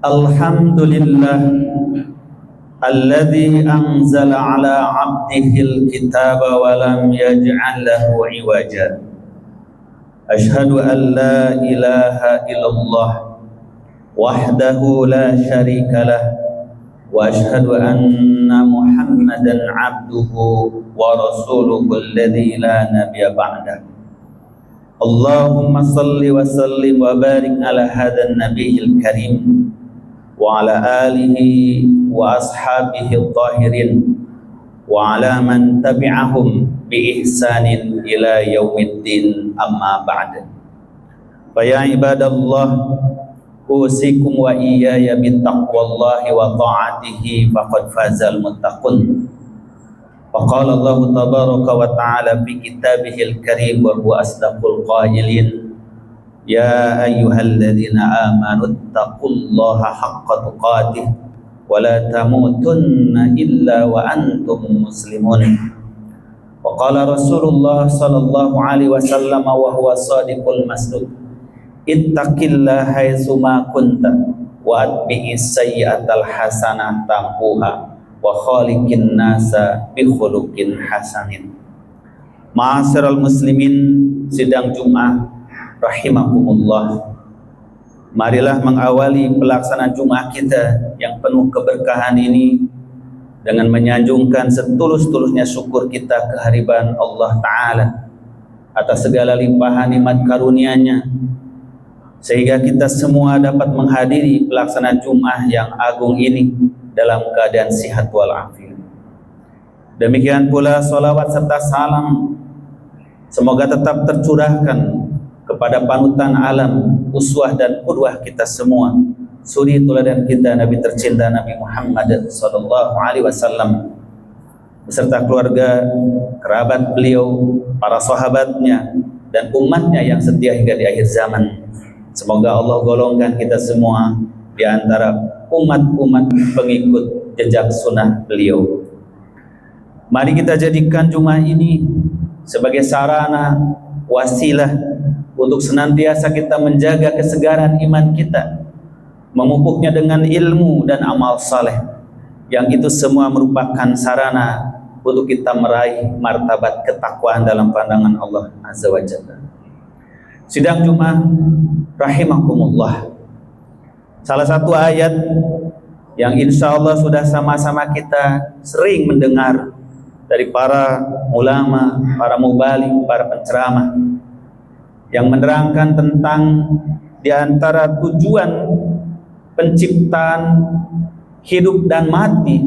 Alhamdulillah alladzi anzala ala 'abdihil kitaba wa lam yaj'al lahu 'iwaja. Asyhadu an la ilaha illallah wahdahu la syarika lah wa asyhadu anna Muhammadan 'abduhu wa rasuluhu alladzi la nabiyya ba'da. Allahumma salli wa sallim wa barik ala hadzal nabiyil karim wa ala alihi wa ashabihi adh-dhahirin wa ala man tabi'ahum bi ihsanin ila yaumiddin, amma ba'd. Fa ya ibadallah, usikum wa iyaya bittaqwallahi wa ta'atihi faqad fazal muttaqun. Faqala Allah tabaraka wa ta'ala fi kitabihil karim wa huwa asdaqul qailin, ya ayyuhalladzina amanu taqullaha haqqa tuqatih wa la tamutunna illa wa antum muslimun. Wa qala Rasulullah sallallahu alaihi wasallam wa huwa shadiqul masduq, ittaqillaha haitsu ma kunta wa atbi'is sayyi'atal hasanah tamhuha wa khaliqin nasa bi khuluqin hasanin. Ma'asyiral muslimin, sidang Jumat rahimakumullah. Marilah mengawali pelaksanaan Jumat kita yang penuh keberkahan ini dengan menyanjungkan setulus-tulusnya syukur kita kehadiran Allah Ta'ala atas segala limpahan nikmat karunia-Nya, sehingga kita semua dapat menghadiri pelaksanaan Jumat yang agung ini dalam keadaan sihat walafiat. Demikian pula salawat serta salam semoga tetap tercurahkan kepada panutan alam, uswah dan qudwah kita semua, suri teladan kita, Nabi tercinta Nabi Muhammad sallallahu alaihi wasallam beserta keluarga, kerabat beliau, para sahabatnya dan umatnya yang setia hingga di akhir zaman. Semoga Allah golongkan kita semua di antara umat-umat pengikut jejak sunnah beliau. Mari kita jadikan Jumat ini sebagai sarana, wasilah untuk senantiasa kita menjaga kesegaran iman kita, memupuknya dengan ilmu dan amal saleh, yang itu semua merupakan sarana untuk kita meraih martabat ketakwaan dalam pandangan Allah Azza wa Jalla. Sidang Jumat rahimakumullah, salah satu ayat yang insya Allah sudah sama-sama kita sering mendengar dari para ulama, para mubalik, para penceramah, yang menerangkan tentang di antara tujuan penciptaan hidup dan mati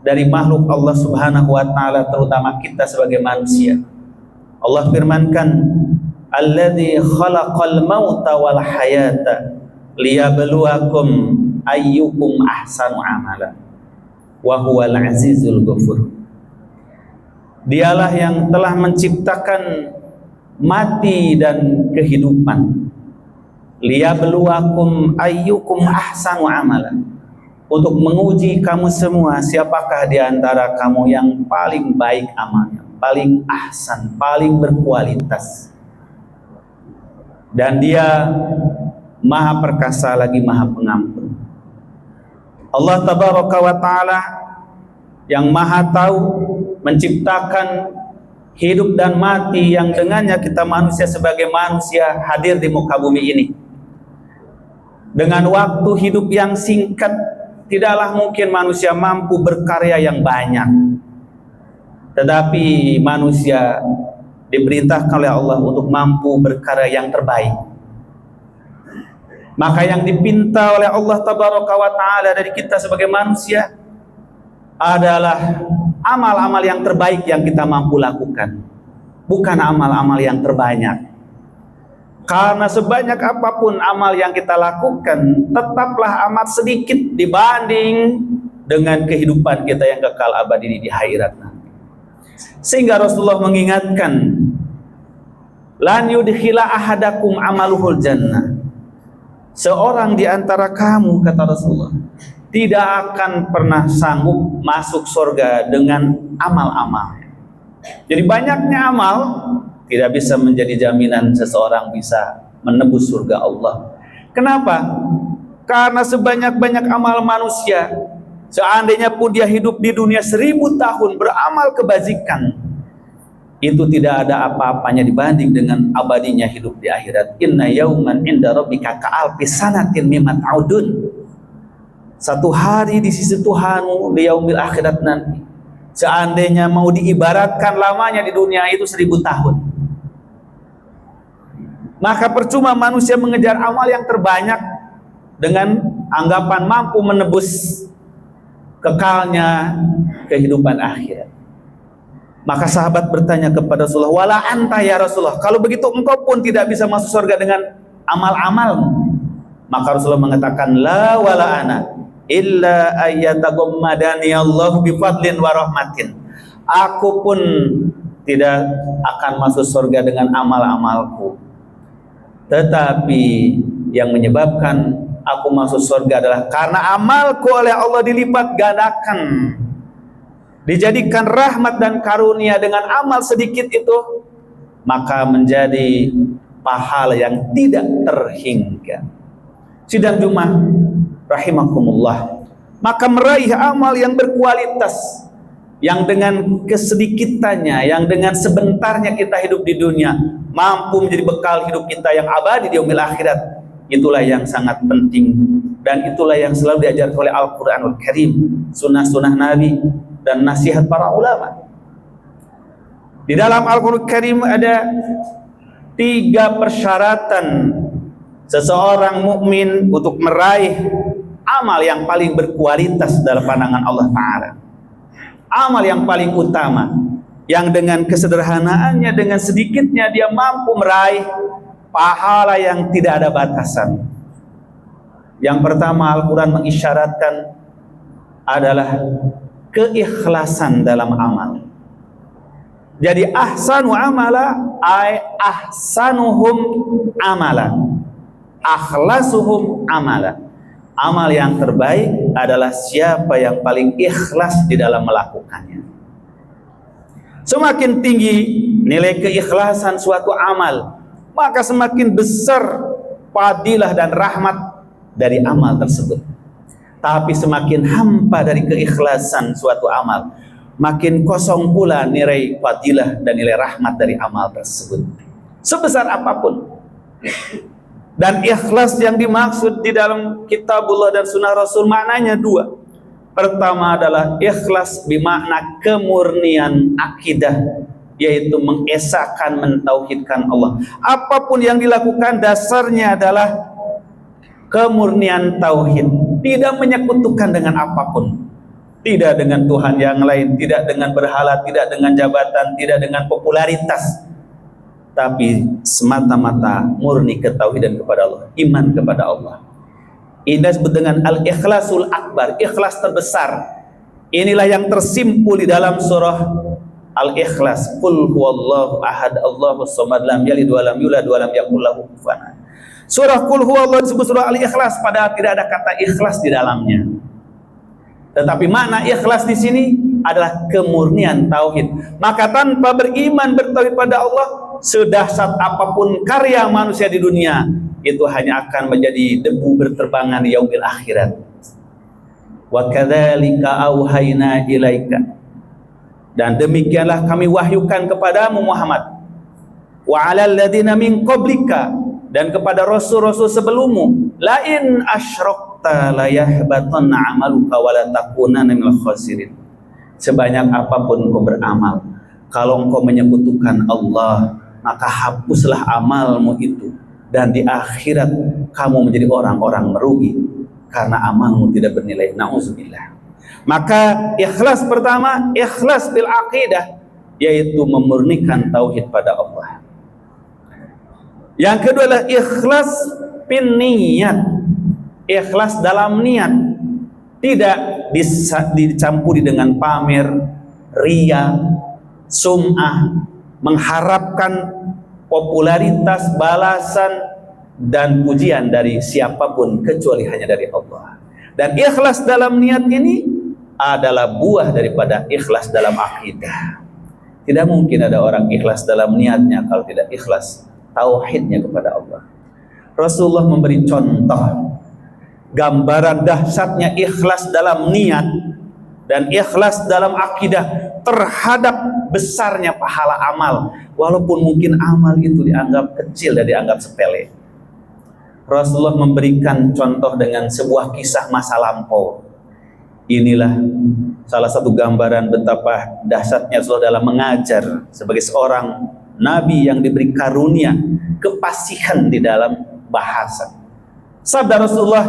dari makhluk Allah Subhanahu wa taala, terutama kita sebagai manusia. Allah firmankan, alladzi khalaqal mauta wal hayata liyabluwakum ayyukum ahsanu amala wa huwal azizul ghafur. Dialah yang telah menciptakan mati dan kehidupan, liyabluwakum ayyukum ahsanu amala, untuk menguji kamu semua siapakah di antara kamu yang paling baik amalnya, paling ahsan, paling berkualitas. Dan Dia Maha Perkasa lagi Maha Pengampun. Allah tabaraka wa taala yang Maha tahu menciptakan hidup dan mati yang dengannya kita manusia sebagai manusia hadir di muka bumi ini. Dengan waktu hidup yang singkat, tidaklah mungkin manusia mampu berkarya yang banyak. Tetapi manusia diperintahkan oleh Allah untuk mampu berkarya yang terbaik. Maka yang dipinta oleh Allah tabaraka wa taala dari kita sebagai manusia adalah amal-amal yang terbaik yang kita mampu lakukan, bukan amal-amal yang terbanyak. Karena sebanyak apapun amal yang kita lakukan, tetaplah amat sedikit dibanding dengan kehidupan kita yang kekal abadi di akhirat nanti. Sehingga Rasulullah mengingatkan, lan yudkhila ahadakum amaluhul jannah. Seorang di antara kamu, kata Rasulullah, tidak akan pernah sanggup masuk surga dengan amal-amal. Jadi banyaknya amal tidak bisa menjadi jaminan seseorang bisa menebus surga Allah. Kenapa? Karena sebanyak-banyak amal manusia, seandainya pun dia hidup di dunia 1000 tahun beramal kebajikan, itu tidak ada apa-apanya dibanding dengan abadinya hidup di akhirat. Inna yauman inda rabbika ka'alfi sanatin mimma ta'udun. Satu hari di sisi Tuhanmu di yaumil akhirat nanti, seandainya mau diibaratkan lamanya di dunia itu 1000 tahun. Maka percuma manusia mengejar amal yang terbanyak dengan anggapan mampu menebus kekalnya kehidupan akhirat. Maka sahabat bertanya kepada Rasulullah, wala anta ya Rasulullah, kalau begitu engkau pun tidak bisa masuk surga dengan amal-amalmu. Maka Rasulullah mengatakan, la wala ana illa ayyataghammadani Allah bifadlin wa rahmatin. Aku pun tidak akan masuk surga dengan amal-amalku, tetapi yang menyebabkan aku masuk surga adalah karena amalku oleh Allah dilipat gandakan, dijadikan rahmat dan karunia. Dengan amal sedikit itu maka menjadi pahala yang tidak terhingga. Sidang Jumat rahimakumullah, maka meraih amal yang berkualitas, yang dengan kesedikitannya, yang dengan sebentarnya kita hidup di dunia mampu menjadi bekal hidup kita yang abadi di yaumil akhirat, itulah yang sangat penting, dan itulah yang selalu diajarkan oleh Al-Quranul Karim, sunnah-sunnah Nabi, dan nasihat para ulama. Di dalam Al-Quranul Karim ada 3 persyaratan seseorang mukmin untuk meraih amal yang paling berkualitas dalam pandangan Allah Ta'ala. Amal yang paling utama, yang dengan kesederhanaannya, dengan sedikitnya dia mampu meraih pahala yang tidak ada batasan. Yang pertama Al-Quran mengisyaratkan adalah keikhlasan dalam amal. Jadi ahsanu amala ay ahsanuhum amala, akhlasuhum amala. Amal yang terbaik adalah siapa yang paling ikhlas di dalam melakukannya. Semakin tinggi nilai keikhlasan suatu amal, maka semakin besar fadilah dan rahmat dari amal tersebut. Tapi semakin hampa dari keikhlasan suatu amal, makin kosong pula nilai fadilah dan nilai rahmat dari amal tersebut, sebesar apapun. Dan ikhlas yang dimaksud di dalam kitabullah dan sunnah Rasul maknanya 2. Pertama adalah ikhlas bermakna kemurnian akidah, yaitu mengesahkan, mentauhidkan Allah. Apapun yang dilakukan dasarnya adalah kemurnian tauhid, tidak menyekutukan dengan apapun, tidak dengan Tuhan yang lain, tidak dengan berhala, tidak dengan jabatan, tidak dengan popularitas, tapi semata-mata murni ketauhidan kepada Allah, iman kepada Allah. Ini disebut dengan al-ikhlasul akbar, ikhlas terbesar. Inilah yang tersimpul di dalam surah Al-Ikhlas, qul huwallahu ahad Allahus samad lam yalid wa lam yulad wa lam yakul lahu kufuwan ahad. Surah qul huwallahu disebut surah Al-Ikhlas, padahal tidak ada kata ikhlas di dalamnya. Tetapi makna ikhlas di sini adalah kemurnian tauhid. Maka tanpa beriman bertauhid pada Allah, sedahsyat apapun karya manusia di dunia, itu hanya akan menjadi debu berterbangan di yaumil akhirat. Wa kadzalika auhayna ilaika, dan demikianlah kami wahyukan kepadamu Muhammad, wa 'alal ladzina min qablika, dan kepada rasul-rasul sebelummu, la in asyrakta la yahbatanna 'amaluka wa la takunanna minal khasirin. Sebanyak apapun engkau beramal, kalau engkau menyekutukan Allah, maka hapuslah amalmu itu, dan di akhirat kamu menjadi orang-orang merugi karena amalmu tidak bernilai. Nauzubillah. Maka ikhlas pertama, ikhlas bil aqidah, yaitu memurnikan tauhid pada Allah. Yang kedua adalah ikhlas bin niat, ikhlas dalam niat, tidak dicampuri dengan pamer, riya, sum'ah, mengharapkan popularitas, balasan, dan pujian dari siapapun kecuali hanya dari Allah. Dan ikhlas dalam niat ini adalah buah daripada ikhlas dalam akidah. Tidak mungkin ada orang ikhlas dalam niatnya kalau tidak ikhlas tauhidnya kepada Allah. Rasulullah memberi contoh gambaran dahsyatnya ikhlas dalam niat dan ikhlas dalam akidah terhadap besarnya pahala amal, walaupun mungkin amal itu dianggap kecil dan dianggap sepele. Rasulullah memberikan contoh dengan sebuah kisah masa lampau. Inilah salah satu gambaran betapa dahsyatnya Rasulullah dalam mengajar sebagai seorang nabi yang diberi karunia kefasihan di dalam bahasa. Sabda Rasulullah,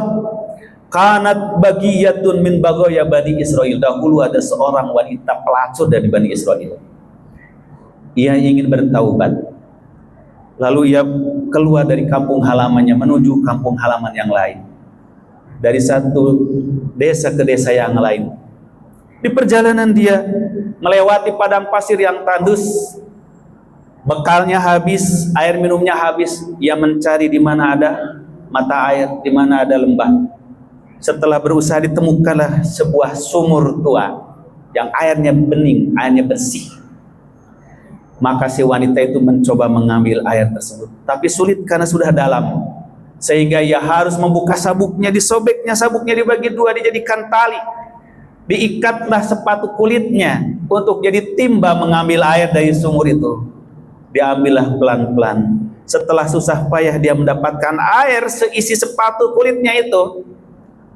kanat bagiyatun min bagoya Bani Israel. Dahulu ada seorang wanita pelacur dari Bani Israel. Ia ingin bertaubat. Lalu ia keluar dari kampung halamannya menuju kampung halaman yang lain. Dari satu desa ke desa yang lain. Di perjalanan dia melewati padang pasir yang tandus. Bekalnya habis, air minumnya habis. Ia mencari di mana ada mata air, di mana ada lembah. Setelah berusaha ditemukanlah sebuah sumur tua yang airnya bening, airnya bersih. Maka si wanita itu mencoba mengambil air tersebut, tapi sulit karena sudah dalam. Sehingga ia harus membuka sabuknya, disobeknya sabuknya dibagi dua, dijadikan tali. Diikatlah sepatu kulitnya untuk jadi timba mengambil air dari sumur itu. Diambillah pelan-pelan. Setelah susah payah dia mendapatkan air seisi sepatu kulitnya itu,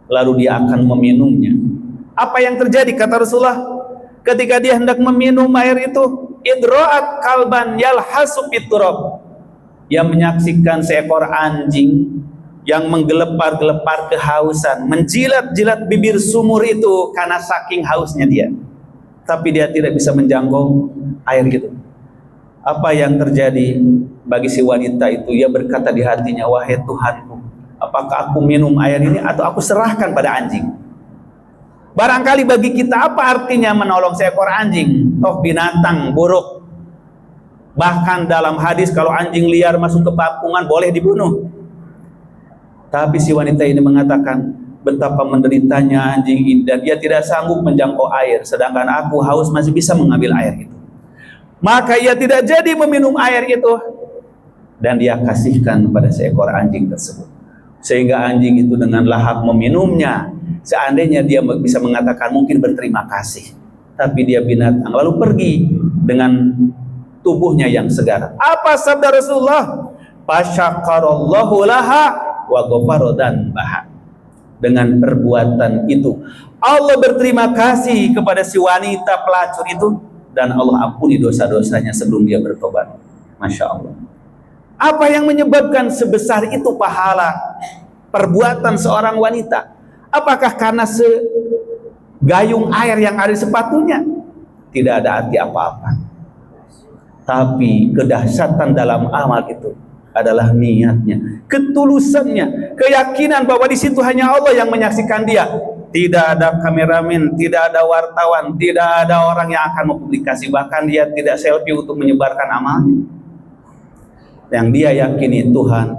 lalu dia akan meminumnya. Apa yang terjadi kata Rasulullah? Ketika dia hendak meminum air itu, idra'at kalban yalhasu fiturab. Dia menyaksikan seekor anjing yang menggelepar-gelepar kehausan, menjilat-jilat bibir sumur itu karena saking hausnya dia. Tapi dia tidak bisa menjangkau air itu. Apa yang terjadi bagi si wanita itu? Ia berkata di hatinya, wahai Tuhanku, apakah aku minum air ini atau aku serahkan pada anjing? Barangkali bagi kita apa artinya menolong seekor anjing? Toh binatang buruk. Bahkan dalam hadis kalau anjing liar masuk ke pakungan boleh dibunuh. Tapi si wanita ini mengatakan betapa menderitanya anjing ini dan dia tidak sanggup menjangkau air, sedangkan aku haus masih bisa mengambil air itu. Maka ia tidak jadi meminum air itu dan dia kasihkan pada seekor anjing tersebut. Sehingga anjing itu dengan lahap meminumnya. Seandainya dia bisa mengatakan mungkin berterima kasih, tapi dia binatang lalu pergi dengan tubuhnya yang segar. Apa sabda Rasulullah? Fasyakarallahu laha wa ghafara dzanbaha. Dengan perbuatan itu Allah berterima kasih kepada si wanita pelacur itu dan Allah ampuni dosa-dosanya sebelum dia bertobat. Masya Allah. Apa yang menyebabkan sebesar itu pahala perbuatan seorang wanita? Apakah karena segayung air yang ada di sepatunya? Tidak ada arti apa-apa. Tapi kedahsyatan dalam amal itu adalah niatnya, ketulusannya, keyakinan bahwa di situ hanya Allah yang menyaksikan dia. Tidak ada kameramen, tidak ada wartawan, tidak ada orang yang akan mempublikasi, bahkan dia tidak selfie untuk menyebarkan amalnya. Yang dia yakini, Tuhan,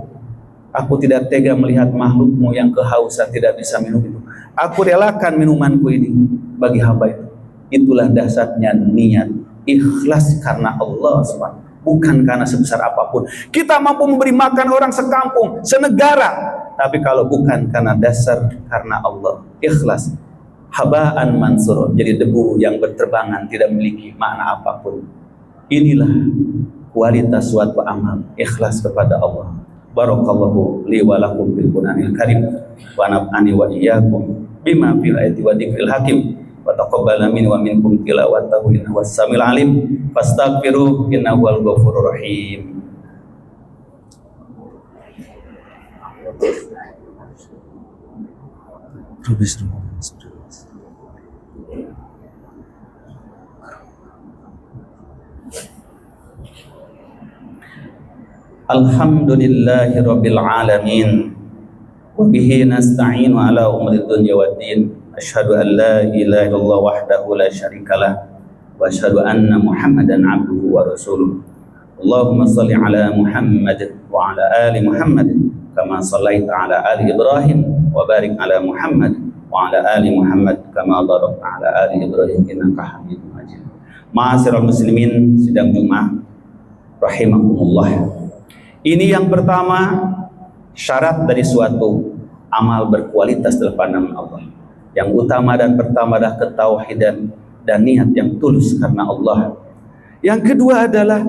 aku tidak tega melihat makhlukmu yang kehausan tidak bisa minum itu. Aku relakan minumanku ini bagi hamba itu. Itulah dasarnya niat, ikhlas karena Allah SWT, bukan karena sebesar apapun. Kita mampu memberi makan orang sekampung, senegara, tapi kalau bukan karena dasar karena Allah, ikhlas, habaan mansur, jadi debu yang berterbangan, tidak memiliki makna apapun. Inilah kualitas suatu amal, ikhlas kepada Allah. Barakallahu li wa lakum bil Qur'anil Karim wa naf'ani wa iyyakum bima fil ayati wa dzikril hakim wa taqabbala minni wa minkum tilawatahu innahu was-sami'ul alim fastaghfiru innahu wal ghafurur rahim. Alhamdulillahi rabbil alamin wa bihi nasta'inu ala umuri dunya waddin. Asyhadu an la ilaha illallah wahdahu la syarikalah wa asyhadu anna Muhammadan abduhu wa rasuluh. Allahumma shalli ala Muhammad wa ala ali Muhammad kama shallaita ala ali Ibrahim wa barik ala Muhammad wa ala ali Muhammad kama barakta ala ali Ibrahim innaka Hamidum Majid. Ma'asyiral muslimin sidang Jumat rahimakumullah. Ini yang pertama, Syarat dari suatu amal berkualitas dalam pandangan Allah, yang utama dan pertama adalah ketauhidan dan niat yang tulus karena Allah. Yang kedua adalah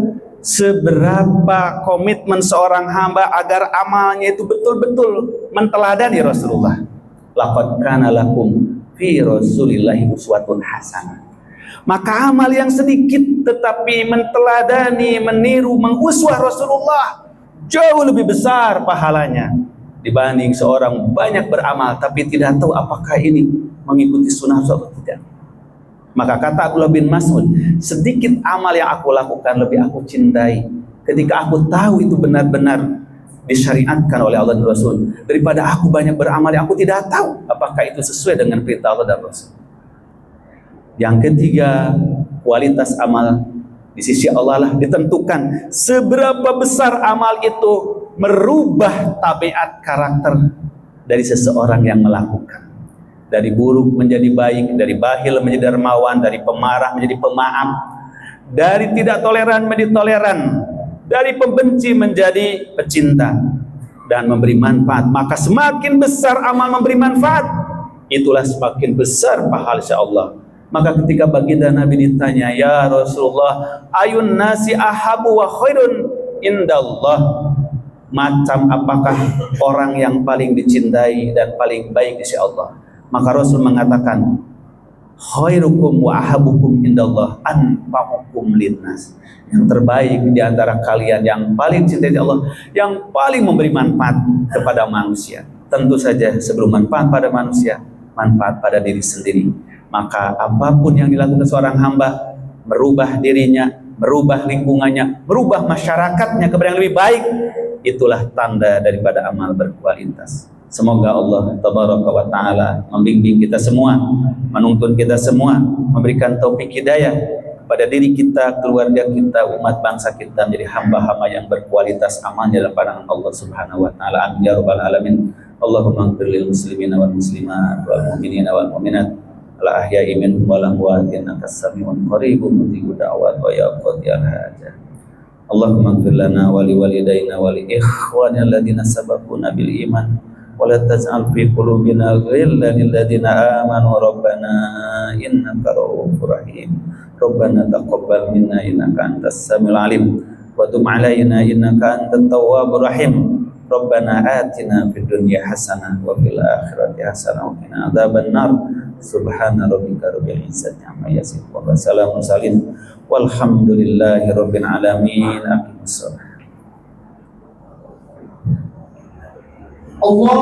seberapa komitmen seorang hamba agar amalnya itu betul-betul menteladani Rasulullah. Laqad kana lakum fi Rasulillahi uswatun hasanah. Maka amal yang sedikit tetapi menteladani, meniru, menguswah Rasulullah jauh lebih besar pahalanya dibanding seorang banyak beramal tapi tidak tahu apakah ini mengikuti sunnah atau tidak. Maka kata Abdullah bin Mas'ud, sedikit amal yang aku lakukan lebih aku cintai ketika aku tahu itu benar-benar disyariatkan oleh Allah dan Rasul, daripada aku banyak beramal yang aku tidak tahu apakah itu sesuai dengan perintah Allah dan Rasul. Yang ketiga, kualitas amal di sisi Allah lah ditentukan seberapa besar amal itu merubah tabiat karakter dari seseorang yang melakukan. Dari buruk menjadi baik, dari bakhil menjadi dermawan, dari pemarah menjadi pemaaf, dari tidak toleran menjadi toleran, dari pembenci menjadi pecinta, dan memberi manfaat. Maka semakin besar amal memberi manfaat, itulah semakin besar pahala insyaallah. Maka ketika baginda Nabi ditanya, ya Rasulullah, ayun nasi ahabu wa khairun indallah, macam apakah orang yang paling dicintai dan paling baik di sisi Allah? Maka Rasul mengatakan, khairukum wa ahabukum indallah anfa'ukum linnas. Yang terbaik di antara kalian, yang paling cintai Allah, yang paling memberi manfaat kepada manusia. Tentu saja sebelum manfaat pada manusia, manfaat pada diri sendiri. Maka apapun yang dilakukan seorang hamba, merubah dirinya, merubah lingkungannya, merubah masyarakatnya kepada yang lebih baik, itulah tanda daripada amal berkualitas. Semoga Allah tabaraka wa ta'ala membimbing kita semua, menuntun kita semua, memberikan taufik hidayah kepada diri kita, keluarga kita, umat bangsa kita menjadi hamba-hamba yang berkualitas amalnya dalam pandangan Allah subhanahu wa ta'ala. Amin ya rabbal alamin. Allahumma ighfir lil muslimina wal muslimat wal mu'minina wal mu'minat al ahya'i minhum wal amwat innaka sami'un qaribun mujibud da'wat wa ya qadiyal hajat. Allahumma ighfir lana wa li walidayna wa li ikhwanina alladziina sabaquna bil iman wa la taj'al fi qulubina ghillan lil ladzina amanu rabbana innaka ra'ufur rahim. Rabbana taqabbal minna innaka antas samiul alim wa tub 'alaina innaka antat tawwabur rahim. Rabbana atina fid dunya hasanah wa fil akhirati hasanah wa qina adzaban nar. Subhana rabbika rabbil izzati amma yasifun wa salamun mursalin walhamdulillahi rabbil alamin. Aqimus shalah. Allah